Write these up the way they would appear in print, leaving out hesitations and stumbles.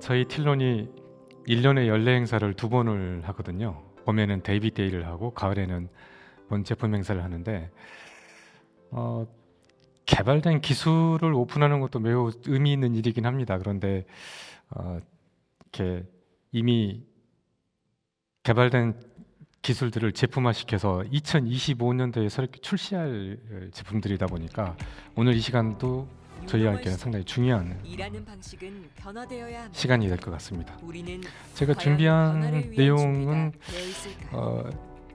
저희 틸론이 1년에 연례 행사를 2번을 하거든요. 봄에는 데이비 데이를 하고 가을에는 본 제품 행사를 하는데 어, 개발된 기술을 오픈하는 것도 매우 의미 있는 일이긴 합니다. 그런데 어, 이렇게 이미 개발된 기술들을 제품화시켜서 2025년도에 새롭게 출시할 제품들이다 보니까 오늘 이 시간도 저희에게는 상당히 중요한 일하는 방식은 변화되어야 합니다. 시간이 될 것 같습니다. 우리는 제가 과연 준비한 변화를 위한 내용은 준비가 되어 있을까요?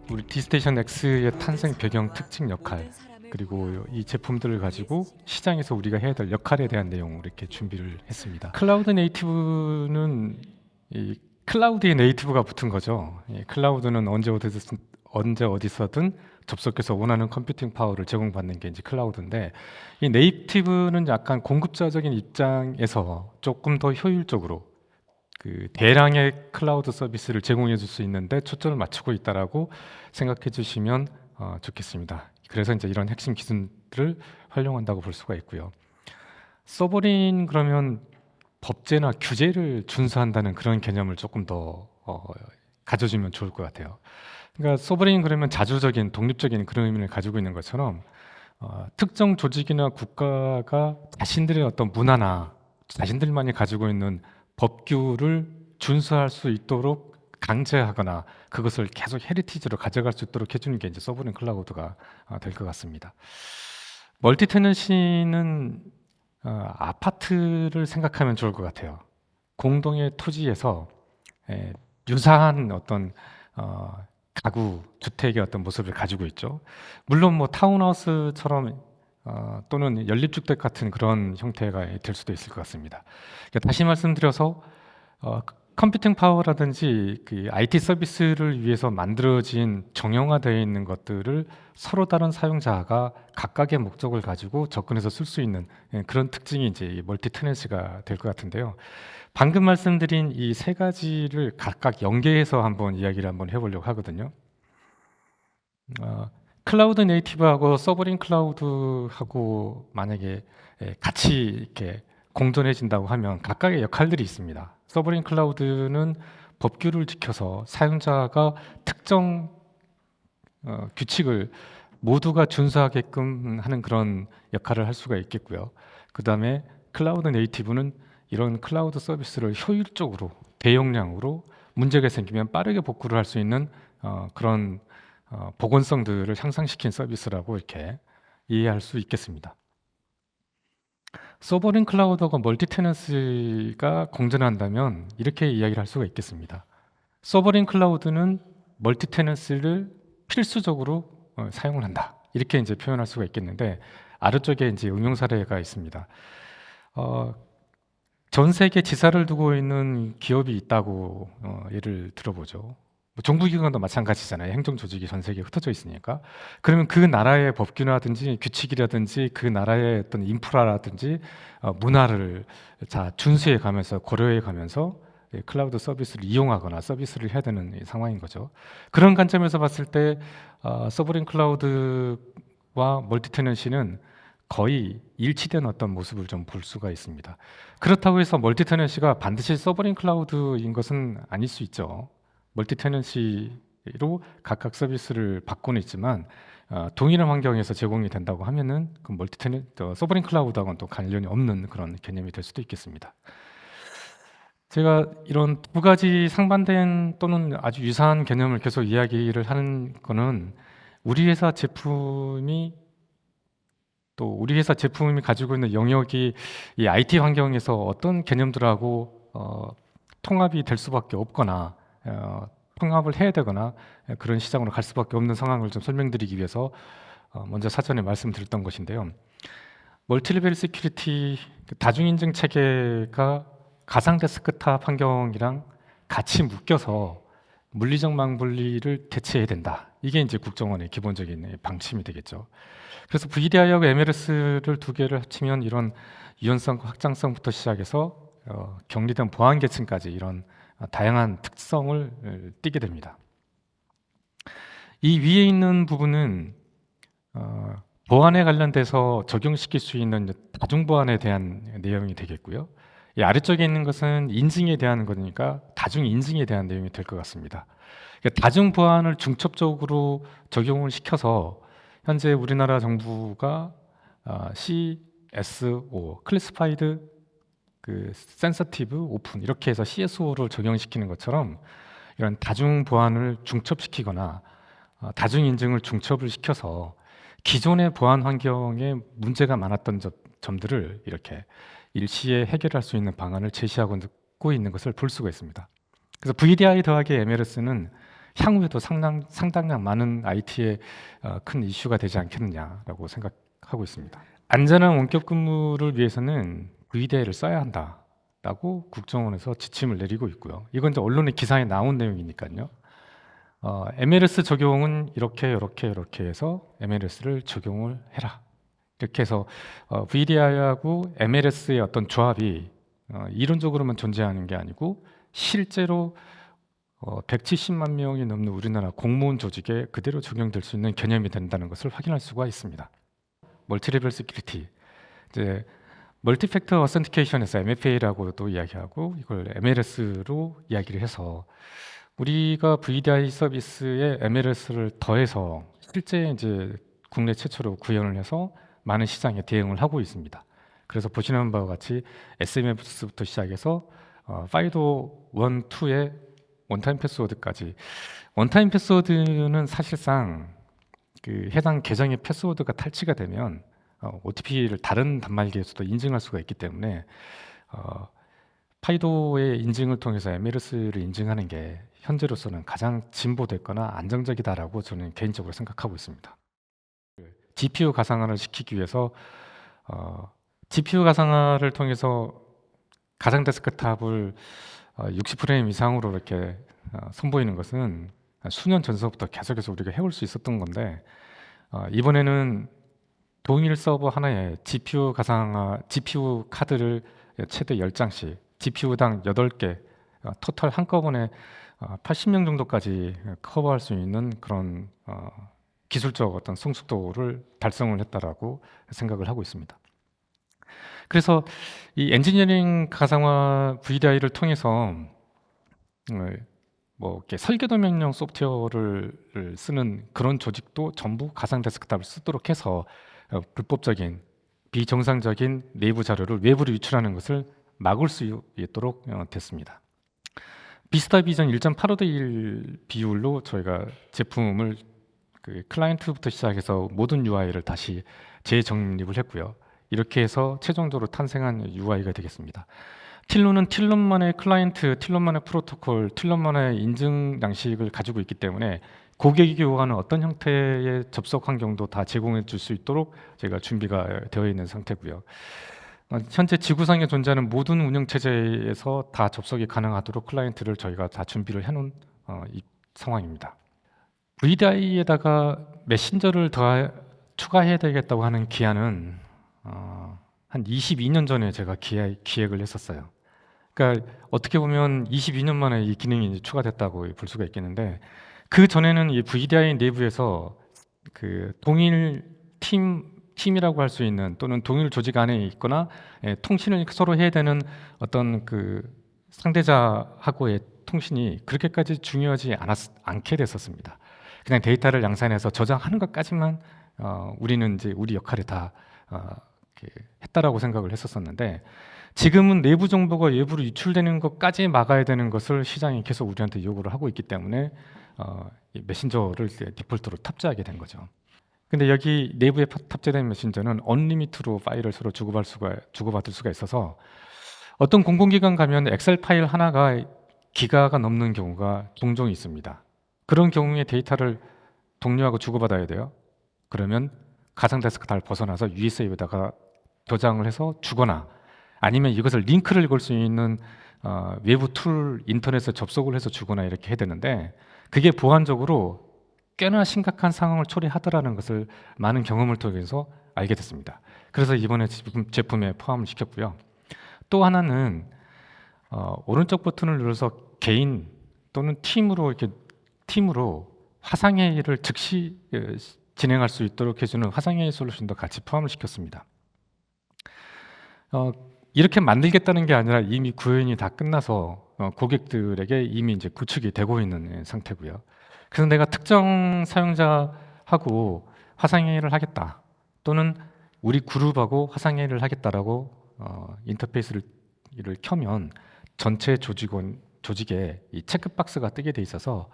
우리 디스테이션 X의 탄생 배경 특징 역할, 모든 사람을 그리고 보여 이 제품들을 가지고 시장에서 우리가 해야 될 역할에 대한 내용을 이렇게 준비를 했습니다. 클라우드 네이티브는 이 클라우드의 네이티브가 붙은 거죠. 이 클라우드는 언제 어디서든 접속해서 원하는 컴퓨팅 파워를 제공받는 게 이제 클라우드인데, 이 네이티브는 약간 공급자적인 입장에서 조금 더 효율적으로 그 대량의 클라우드 서비스를 제공해 줄 수 있는데 초점을 맞추고 있다라고 생각해 주시면 좋겠습니다. 그래서 이제 이런 핵심 기준들을 활용한다고 볼 수가 있고요. 서버린 그러면 법제나 규제를 준수한다는 그런 개념을 조금 더 가져주면 좋을 것 같아요. 그러니까 서버린 그러면 자주적인 독립적인 그런 의미를 가지고 있는 것처럼 특정 조직이나 국가가 자신들의 어떤 문화나 자신들만이 가지고 있는 법규를 준수할 수 있도록 강제하거나 그것을 계속 헤리티지로 가져갈 수 있도록 해주는 게 이제 서브린 클라우드가 될 것 같습니다. 멀티 테넌시는 아파트를 생각하면 좋을 것 같아요. 공동의 토지에서 유사한 어떤 어, 가구, 주택의 어떤 모습을 가지고 있죠. 물론 뭐 타운하우스처럼 또는 연립주택 같은 그런 형태가 될 수도 있을 것 같습니다. 그러니까 다시 말씀드려서 컴퓨팅 파워라든지 그 IT 서비스를 위해서 만들어진 정형화되어 있는 것들을 서로 다른 사용자가 각각의 목적을 가지고 접근해서 쓸 수 있는 그런 특징이 이제 멀티 테넌시가 될 것 같은데요. 방금 말씀드린 이 세 가지를 각각 연계해서 한번 이야기를 한번 해보려고 하거든요. 클라우드 네이티브하고 서버린 클라우드하고 만약에 같이 이렇게 공존해진다고 하면 각각의 역할들이 있습니다. 서버린 클라우드는 법규를 지켜서 사용자가 특정 규칙을 모두가 준수하게끔 하는 그런 역할을 할 수가 있겠고요. 그 다음에 클라우드 네이티브는 이런 클라우드 서비스를 효율적으로 대용량으로 문제가 생기면 빠르게 복구를 할 수 있는 그런 보건성들을 향상시킨 서비스라고 이렇게 이해할 수 있겠습니다. 서버린 클라우드가 멀티 테넌시가 공존한다면 이렇게 이야기를 할 수가 있겠습니다. 서버린 클라우드는 멀티 테넌시를 필수적으로 사용을 한다. 이렇게 이제 표현할 수가 있겠는데 아래쪽에 이제 응용 사례가 있습니다. 전 세계 지사를 두고 있는 기업이 있다고 예를 들어보죠. 뭐 정부기관도 마찬가지잖아요. 행정조직이 전 세계에 흩어져 있으니까. 그러면 그 나라의 법규라든지 규칙이라든지 그 나라의 어떤 인프라라든지 문화를 준수해 가면서 고려해 가면서 클라우드 서비스를 이용하거나 서비스를 해야 되는 상황인 거죠. 그런 관점에서 봤을 때 서브린 클라우드와 멀티테넌시는 거의 일치된 어떤 모습을 좀 볼 수가 있습니다. 그렇다고 해서 멀티테넌시가 반드시 서버린 클라우드인 것은 아닐 수 있죠. 멀티테넌시로 각각 서비스를 받고는 있지만 동일한 환경에서 제공이 된다고 하면은 그 서버린 클라우드하고는 또 관련이 없는 그런 개념이 될 수도 있겠습니다. 제가 이런 두 가지 상반된 또는 아주 유사한 개념을 계속 이야기를 하는 거는 우리 회사 제품이 또 우리 회사 제품이 가지고 있는 영역이 이 IT 환경에서 어떤 개념들하고 통합이 될 수밖에 없거나 통합을 해야 되거나 그런 시장으로 갈 수밖에 없는 상황을 좀 설명드리기 위해서 먼저 사전에 말씀드렸던 것인데요. 멀티레벨 시큐리티 다중인증 체계가 가상 데스크탑 환경이랑 같이 묶여서 물리적 망분리를 대체해야 된다. 이게 이제 국정원의 기본적인 방침이 되겠죠. 그래서 VDI하고 MLS를 두 개를 합치면 이런 유연성, 확장성부터 시작해서 격리된 보안 계층까지 이런 다양한 특성을 띠게 됩니다. 이 위에 있는 부분은 보안에 관련돼서 적용시킬 수 있는 다중 보안에 대한 내용이 되겠고요. 이 아래쪽에 있는 것은 인증에 대한 거니까 다중 인증에 대한 내용이 될 것 같습니다. 그러니까 다중 보안을 중첩적으로 적용을 시켜서 현재 우리나라 정부가 CSO, Classified 그 Sensitive Open 이렇게 해서 CSO를 적용시키는 것처럼 이런 다중 보안을 중첩시키거나 다중 인증을 중첩을 시켜서 기존의 보안 환경에 문제가 많았던 점들을 이렇게 일시에 해결할 수 있는 방안을 제시하고 있는 것을 볼 수가 있습니다. 그래서 VDI 더하기 MLS는 향후에도 상당량 많은 IT에 큰 이슈가 되지 않겠느냐라고 생각하고 있습니다. 안전한 원격 근무를 위해서는 VDI를 써야 한다라고 국정원에서 지침을 내리고 있고요. 이건 이제 언론의 기사에 나온 내용이니까요. MLS 적용은 이렇게 해서 MLS를 적용을 해라. 이렇게 해서 VDI하고 MLS의 어떤 조합이 이론적으로만 존재하는 게 아니고 실제로 170만 명이 넘는 우리나라 공무원 조직에 그대로 적용될 수 있는 개념이 된다는 것을 확인할 수가 있습니다. 멀티레벨 시큐리티, 이제 멀티팩터 어센티케이션에서 MFA라고도 이야기하고 이걸 MLS로 이야기를 해서 우리가 VDI 서비스에 MLS를 더해서 실제 이제 국내 최초로 구현을 해서 많은 시장에 대응을 하고 있습니다. 그래서 보시는 바와 같이 SMS부터 시작해서 파이도 1, 2의 원타임 패스워드까지. 원타임 패스워드는 사실상 그 해당 계정의 패스워드가 탈취가 되면 OTP를 다른 단말기에서도 인증할 수가 있기 때문에 파이도의 인증을 통해서 MLS를 인증하는 게 현재로서는 가장 진보됐거나 안정적이다라고 저는 개인적으로 생각하고 있습니다. GPU 가상화를 시키기 위해서 GPU 가상화를 통해서 가상 데스크탑을 60프레임 이상으로 이렇게 선보이는 것은 수년 전서부터 계속해서 우리가 해올 수 있었던 건데 이번에는 동일 서버 하나에 GPU 가상화, GPU 카드를 최대 10장씩, GPU당 8개, 토탈 한꺼번에 80명 정도까지 커버할 수 있는 그런 기술적 어떤 성숙도를 달성을 했다라고 생각을 하고 있습니다. 그래서 이 엔지니어링 가상화 VDI를 통해서 뭐 이렇게 설계도 명령 소프트웨어를 쓰는 그런 조직도 전부 가상 데스크탑을 쓰도록 해서 불법적인 비정상적인 내부 자료를 외부로 유출하는 것을 막을 수 있도록 됐습니다. 비스타 비전 1.85대 1 비율로 저희가 제품을 그 클라이언트부터 시작해서 모든 UI를 다시 재정립을 했고요. 이렇게 해서 최종적으로 탄생한 UI가 되겠습니다. 틸론은 틸론만의 클라이언트, 틸론만의 프로토콜, 틸론만의 인증 양식을 가지고 있기 때문에 고객이 요구하는 어떤 형태의 접속 환경도 다 제공해 줄 수 있도록 저희가 준비가 되어 있는 상태고요. 현재 지구상에 존재하는 모든 운영체제에서 다 접속이 가능하도록 클라이언트를 저희가 다 준비를 해놓은 이 상황입니다. VDI에다가 메신저를 더 추가해야 되겠다고 하는 기한은 한 22년 전에 제가 기획을 했었어요. 그러니까 어떻게 보면 22년 만에 이 기능이 추가됐다고 볼 수가 있겠는데 그 전에는 이 VDI 내부에서 그 동일 팀이라고 할 수 있는 또는 동일 조직 안에 있거나 통신을 서로 해야 되는 어떤 그 상대자하고의 통신이 그렇게까지 중요하지 않게 됐었습니다. 그냥 데이터를 양산해서 저장하는 것까지만 우리는 이제 우리 역할을 다 했다라고 생각을 했었었는데 지금은 내부 정보가 외부로 유출되는 것까지 막아야 되는 것을 시장이 계속 우리한테 요구를 하고 있기 때문에 이 메신저를 디폴트로 탑재하게 된 거죠. 근데 여기 내부에 탑재된 메신저는 언리미트로 파일을 서로 주고받을 수가 있어서 어떤 공공기관 가면 엑셀 파일 하나가 기가가 넘는 경우가 종종 있습니다. 그런 경우에 데이터를 동료하고 주고받아야 돼요. 그러면 가상 데스크탑을 벗어나서 USB에다가 저장을 해서 주거나 아니면 이것을 링크를 걸 수 있는 외부 툴 인터넷에 접속을 해서 주거나 이렇게 해야 되는데 그게 보안적으로 꽤나 심각한 상황을 초래하더라는 것을 많은 경험을 통해서 알게 됐습니다. 그래서 이번에 제품에 포함을 시켰고요. 또 하나는 오른쪽 버튼을 눌러서 개인 또는 팀으로 화상회의를 즉시 진행할 수 있도록 해주는 화상회의 솔루션도 같이 포함을 시켰습니다. 이렇게 만들겠다는 게 아니라 이미 구현이 다 끝나서 고객들에게 이미 이제 구축이 되고 있는 상태고요. 그래서 내가 특정 사용자하고 화상회의를 하겠다, 또는 우리 그룹하고 화상회의를 하겠다라고 인터페이스를 켜면 전체 조직에 이 체크박스가 뜨게 돼 있어서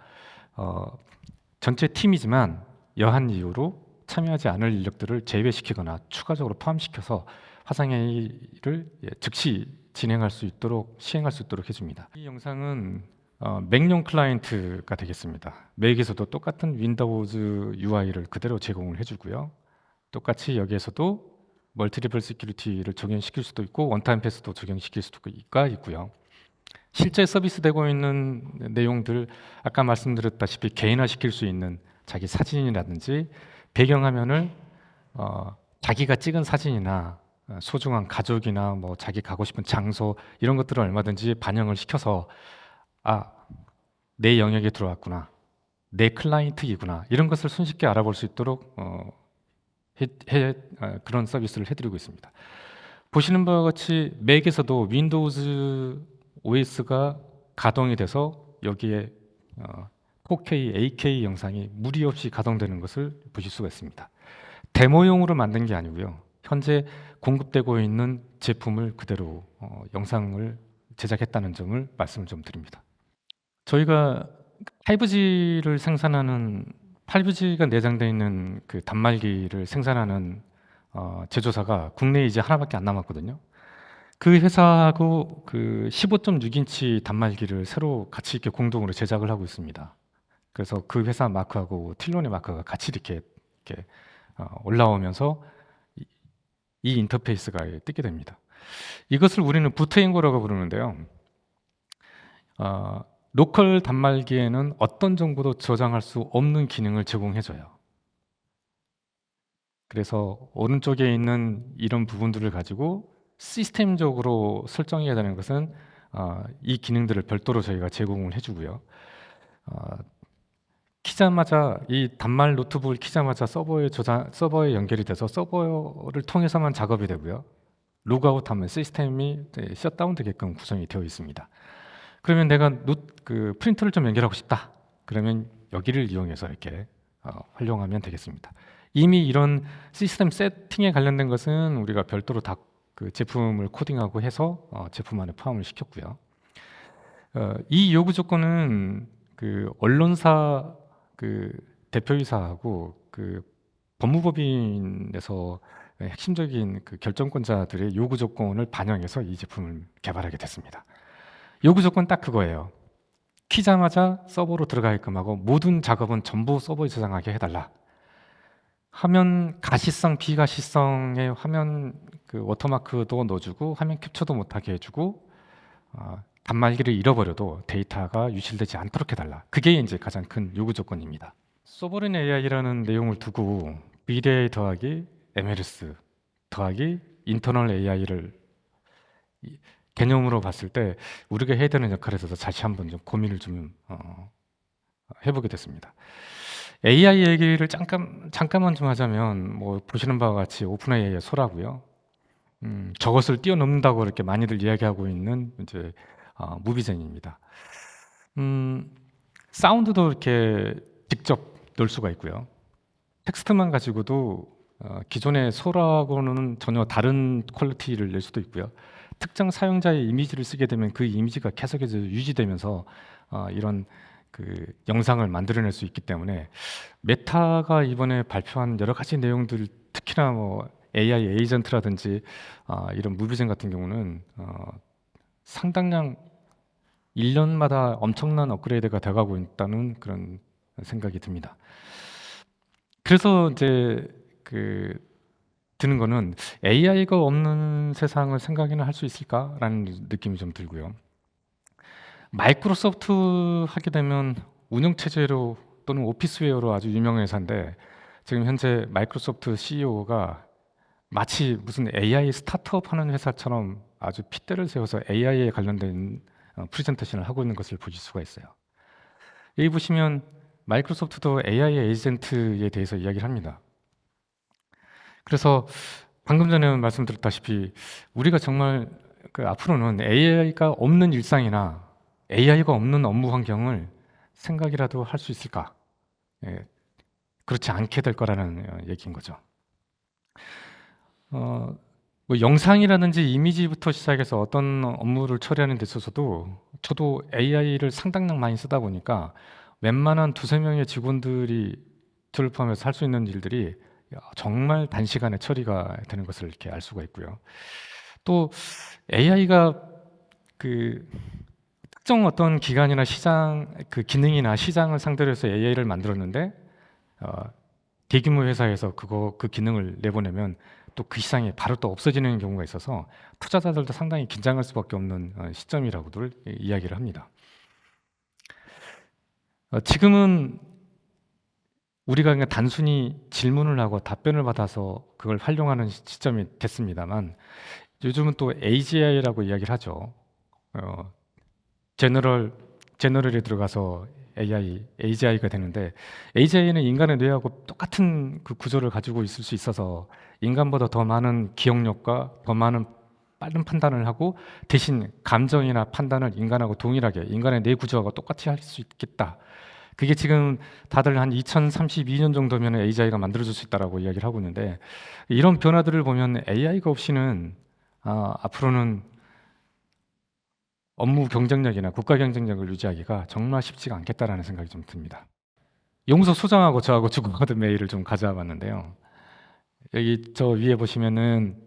전체 팀이지만 여한 이유로 참여하지 않을 인력들을 제외시키거나 추가적으로 포함시켜서 화상회의를 즉시 진행할 수 있도록 시행할 수 있도록 해줍니다. 이 영상은 맥용 클라이언트가 되겠습니다. 맥에서도 똑같은 윈도우즈 UI를 그대로 제공을 해주고요. 똑같이 여기에서도 멀티레벨 시큐리티를 적용시킬 수도 있고 원타임 패스도 적용시킬 수가 있고요. 실제 서비스되고 있는 내용들, 아까 말씀드렸다시피 개인화시킬 수 있는 자기 사진이라든지 배경화면을 자기가 찍은 사진이나 소중한 가족이나 뭐 자기 가고 싶은 장소, 이런 것들을 얼마든지 반영을 시켜서 내 영역에 들어왔구나, 내 클라이언트이구나, 이런 것을 손쉽게 알아볼 수 있도록 그런 서비스를 해드리고 있습니다. 보시는 바와 같이 맥에서도 윈도우즈 OS가 가동이 돼서 여기에 4K, 8K 영상이 무리 없이 가동되는 것을 보실 수가 있습니다. 데모용으로 만든 게 아니고요. 현재 공급되고 있는 제품을 그대로 영상을 제작했다는 점을 말씀을 좀 드립니다. 저희가 5G를 생산하는 8G가 내장되어 있는 그 단말기를 생산하는 제조사가 국내에 이제 하나밖에 안 남았거든요. 그 회사하고 그 15.6인치 단말기를 새로 같이 이렇게 공동으로 제작을 하고 있습니다. 그래서 그 회사 마크하고 틸론의 마크가 같이 이렇게 올라오면서 이 인터페이스가 뜨게 됩니다. 이것을 우리는 부트앵거라고 부르는데요. 로컬 단말기에는 어떤 정보도 저장할 수 없는 기능을 제공해줘요. 그래서 오른쪽에 있는 이런 부분들을 가지고 시스템적으로 설정해야 되는 것은 이 기능들을 별도로 저희가 제공을 해주고요. 키자마자 이 단말 노트북을 키자마자 서버에 연결이 돼서 서버를 통해서만 작업이 되고요. 로그아웃하면 시스템이 셧다운 되게끔 구성이 되어 있습니다. 그러면 내가 프린터를 좀 연결하고 싶다, 그러면 여기를 이용해서 이렇게 활용하면 되겠습니다. 이미 이런 시스템 세팅에 관련된 것은 우리가 별도로 다 그 제품을 코딩하고 해서 제품 안에 포함을 시켰고요. 이 요구 조건은 그 언론사 그 대표이사하고 그 법무법인에서 핵심적인 그 결정권자들의 요구 조건을 반영해서 이 제품을 개발하게 됐습니다. 요구 조건 딱 그거예요. 키자마자 서버로 들어가게끔 하고 모든 작업은 전부 서버에 저장하게 해달라. 화면 가시성, 비가시성의 화면 그 워터마크도 넣어주고 화면 캡처도 못하게 해주고 단말기를 잃어버려도 데이터가 유실되지 않도록 해달라. 그게 이제 가장 큰 요구 조건입니다. 소버린 AI라는 내용을 두고 빅데이 더하기 MLS 더하기 인터널 AI를 개념으로 봤을 때 우리가 해야 되는 역할에 대해서 다시 한번 좀 고민을 좀 해보게 됐습니다. AI 얘기를 잠깐만 좀 하자면, 뭐 보시는 바와 같이 오픈 AI의 소라고요. 저것을 뛰어넘는다고 이렇게 많이들 이야기하고 있는 이제 무비젠입니다. 사운드도 이렇게 직접 넣을 수가 있고요. 텍스트만 가지고도 기존의 소라하고는 전혀 다른 퀄리티를 낼 수도 있고요. 특정 사용자의 이미지를 쓰게 되면 그 이미지가 계속해서 유지되면서 이런 그 영상을 만들어낼 수 있기 때문에 메타가 이번에 발표한 여러 가지 내용들, 특히나 뭐 AI 에이전트라든지 이런 무비젠 같은 경우는 상당량 1년마다 엄청난 업그레이드가 돼가고 있다는 그런 생각이 듭니다. 그래서 이제 드는 거는 AI가 없는 세상을 생각이나 할 수 있을까라는 느낌이 좀 들고요. 마이크로소프트 하게 되면 운영체제로 또는 오피스웨어로 아주 유명한 회사인데, 지금 현재 마이크로소프트 CEO가 마치 무슨 AI 스타트업 하는 회사처럼 아주 핏대를 세워서 AI에 관련된 프레젠테이션을 하고 있는 것을 보실 수가 있어요. 여기 보시면 마이크로소프트도 AI 에이전트에 대해서 이야기를 합니다. 그래서 방금 전에 말씀드렸다시피 우리가 정말 그 앞으로는 AI가 없는 일상이나 AI가 없는 업무 환경을 생각이라도 할 수 있을까? 예, 그렇지 않게 될 거라는 얘기인 거죠. 뭐 영상이라든지 이미지부터 시작해서 어떤 업무를 처리하는 데 있어서도 저도 AI를 상당량 많이 쓰다 보니까 웬만한 두세 명의 직원들이 저를 포함해서 할 수 있는 일들이 정말 단시간에 처리가 되는 것을 이렇게 알 수가 있고요. 또 AI가 그 특정 어떤 기관이나 시장 그 기능이나 시장을 상대로 해서 AI를 만들었는데 대규모 회사에서 그 기능을 내보내면 또 그 시장이 바로 또 없어지는 경우가 있어서 투자자들도 상당히 긴장할 수밖에 없는 시점이라고들 이야기를 합니다. 지금은 우리가 그냥 단순히 질문을 하고 답변을 받아서 그걸 활용하는 시점이 됐습니다만 요즘은 또 AGI라고 이야기를 하죠. 제너럴에 들어가서 AGI가 되는데 AGI는 인간의 뇌하고 똑같은 그 구조를 가지고 있을 수 있어서 인간보다 더 많은 기억력과 더 많은 빠른 판단을 하고 대신 감정이나 판단을 인간하고 동일하게 인간의 뇌 구조하고 똑같이 할 수 있겠다. 그게 지금 다들 한 2032년 정도면 AGI가 만들어질 수 있다라고 이야기를 하고 있는데 이런 변화들을 보면 AI가 없이는 앞으로는 업무 경쟁력이나 국가 경쟁력을 유지하기가 정말 쉽지가 않겠다라는 생각이 좀 듭니다. 용서 소장하고 저하고 주고받은 메일을 좀 가져와 봤는데요. 여기 저 위에 보시면은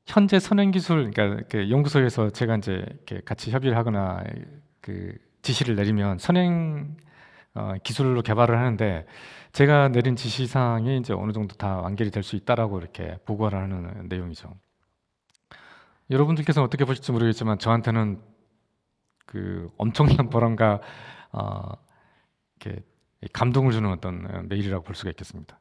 현재 선행기술, 그러니까 그 연구소에서 제가 이제 이렇게 같이 협의를 하거나 그 지시를 내리면 선행 기술로 개발을 하는데 제가 내린 지시사항이 이제 어느 정도 다 완결이 될 수 있다라고 이렇게 보고를 하는 내용이죠. 여러분들께서는 어떻게 보실지 모르겠지만 저한테는 그 엄청난 보람과 이렇게 감동을 주는 어떤 메일이라고 볼 수가 있겠습니다.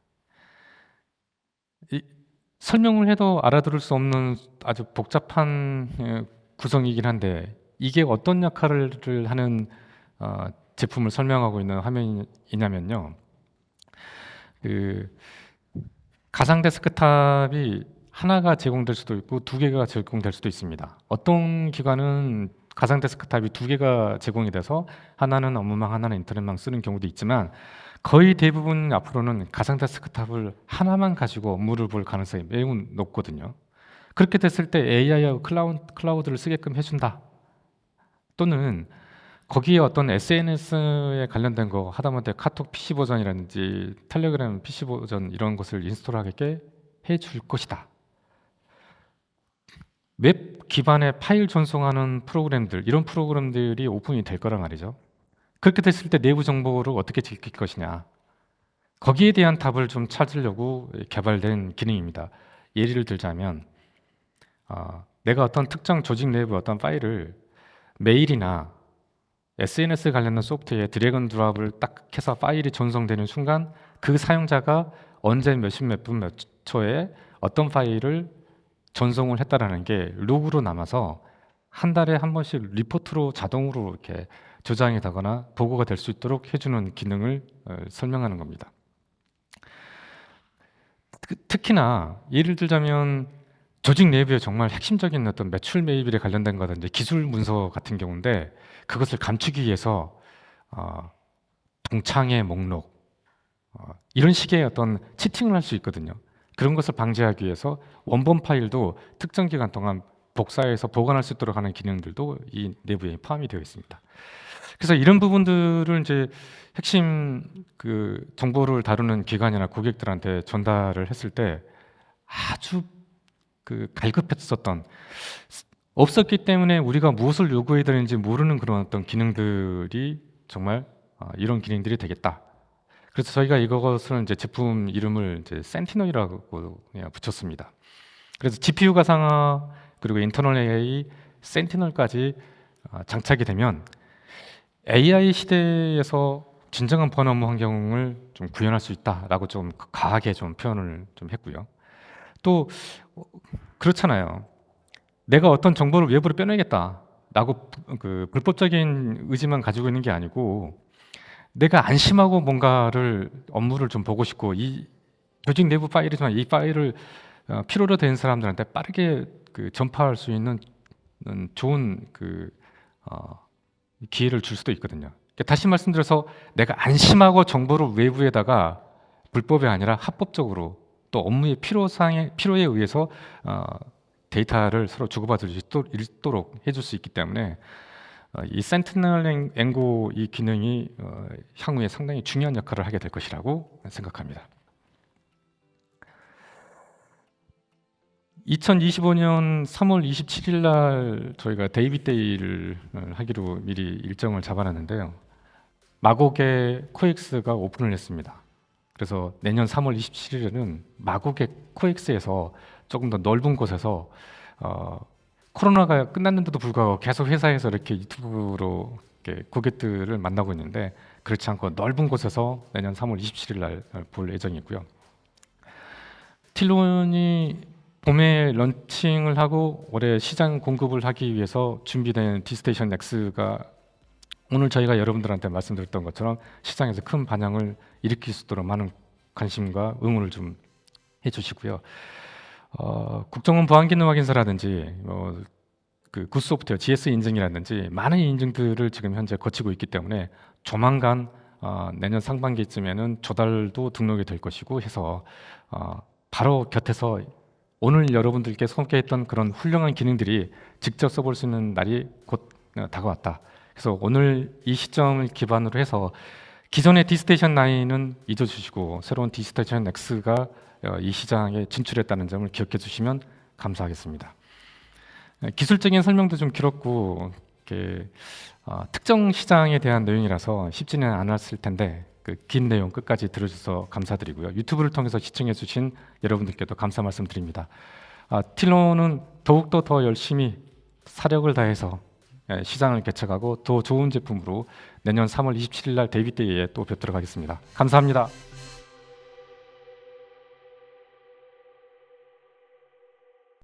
설명을 해도 알아들을 수 없는 아주 복잡한 구성이긴 한데 이게 어떤 역할을 하는 제품을 설명하고 있는 화면이냐면요. 그 가상 데스크탑이 하나가 제공될 수도 있고 두 개가 제공될 수도 있습니다. 어떤 기관은 가상 데스크탑이 두 개가 제공이 돼서 하나는 업무망, 하나는 인터넷망 쓰는 경우도 있지만 거의 대부분 앞으로는 가상 데스크탑을 하나만 가지고 업무를 볼 가능성이 매우 높거든요. 그렇게 됐을 때 AI하고 클라우드를 쓰게끔 해준다. 또는 거기에 어떤 SNS에 관련된 거 하다못해 카톡 PC 버전이라든지 텔레그램 PC 버전 이런 것을 인스톨하게 해줄 것이다. 웹 기반의 파일 전송하는 프로그램들, 이런 프로그램들이 오픈이 될 거란 말이죠. 그렇게 됐을 때 내부 정보를 어떻게 지킬 것이냐, 거기에 대한 답을 좀 찾으려고 개발된 기능입니다. 예를 들자면 내가 어떤 특정 조직 내부 어떤 파일을 메일이나 SNS 관련된 소프트웨어에 드래그 앤 드롭을 딱 해서 파일이 전송되는 순간 그 사용자가 언제 몇 분 몇 초에 어떤 파일을 전송을 했다라는 게 로그로 남아서 한 달에 한 번씩 리포트로 자동으로 이렇게 저장이 되거나 보고가 될 수 있도록 해주는 기능을 설명하는 겁니다. 특히나 예를 들자면 조직 내부에 정말 핵심적인 어떤 매출 매입일에 관련된 거든지 기술 문서 같은 경우인데 그것을 감추기 위해서 동창회 목록 이런 식의 어떤 치팅을 할 수 있거든요. 그런 것을 방지하기 위해서 원본 파일도 특정 기간 동안 복사해서 보관할 수 있도록 하는 기능들도 이 내부에 포함이 되어 있습니다. 그래서 이런 부분들을 이제 핵심 그 정보를 다루는 기관이나 고객들한테 전달을 했을 때 아주 그 갈급했었던, 없었기 때문에 우리가 무엇을 요구해야 되는지 모르는 그런 어떤 기능들이 정말 이런 기능들이 되겠다. 그래서 저희가 이것을 이제 제품 이름을 이제 센티널이라고 그냥 붙였습니다. 그래서 GPU 가상화 그리고 인터널 AI, 센티널까지 장착이 되면 AI 시대에서 진정한 번업무 환경을 좀 구현할 수 있다라고 좀 과하게 좀 표현을 좀 했고요. 또 그렇잖아요. 내가 어떤 정보를 외부로 빼내겠다라고 그 불법적인 의지만 가지고 있는 게 아니고 내가 안심하고 뭔가를 업무를 좀 보고 싶고 이 조직 내부 파일이지만 이 파일을 필요로 된 사람들한테 빠르게 전파할 수 있는 좋은 기회를 줄 수도 있거든요. 그러니까 다시 말씀드려서 내가 안심하고 정보를 외부에다가 불법이 아니라 합법적으로 또 업무의 필요에 의해서 데이터를 서로 주고받을 수 있도록 해줄 수 있기 때문에 이 센티넬 앵고 이 기능이 향후에 상당히 중요한 역할을 하게 될 것이라고 생각합니다. 2025년 3월 27일 날 저희가 데이비데이를 하기로 미리 일정을 잡아놨는데요. 마곡의 코엑스가 오픈을 했습니다. 그래서 내년 3월 27일에는 마곡의 코엑스에서 조금 더 넓은 곳에서 코로나가 끝났는데도 불구하고 계속 회사에서 이렇게 유튜브로 이렇게 고객들을 만나고 있는데 그렇지 않고 넓은 곳에서 내년 3월 27일 날 볼 예정이고요. 틸론이 봄에 런칭을 하고 올해 시장 공급을 하기 위해서 준비된 디스테이션 X가 오늘 저희가 여러분들한테 말씀드렸던 것처럼 시장에서 큰 반향을 일으킬 수 있도록 많은 관심과 응원을 좀 해주시고요. 국정원 보안기능 확인서라든지 굿소프트웨어 GS 인증이라든지 많은 인증들을 지금 현재 거치고 있기 때문에 조만간 내년 상반기쯤에는 조달도 등록이 될 것이고 해서 바로 곁에서 오늘 여러분들께 소개했던 그런 훌륭한 기능들이 직접 써볼 수 있는 날이 곧 다가왔다. 그래서 오늘 이 시점을 기반으로 해서 기존의 디스테이션 9은 잊어주시고 새로운 디스테이션 X가 이 시장에 진출했다는 점을 기억해 주시면 감사하겠습니다. 기술적인 설명도 좀 길었고 특정 시장에 대한 내용이라서 쉽지는 않았을 텐데 긴 내용 끝까지 들어주셔서 감사드리고요. 유튜브를 통해서 시청해 주신 여러분들께도 감사 말씀드립니다. 틸론은 더욱더 더 열심히 사력을 다해서 시장을 개척하고 더 좋은 제품으로 내년 3월 27일 날 데이비데이에 또 뵙도록 하겠습니다. 감사합니다.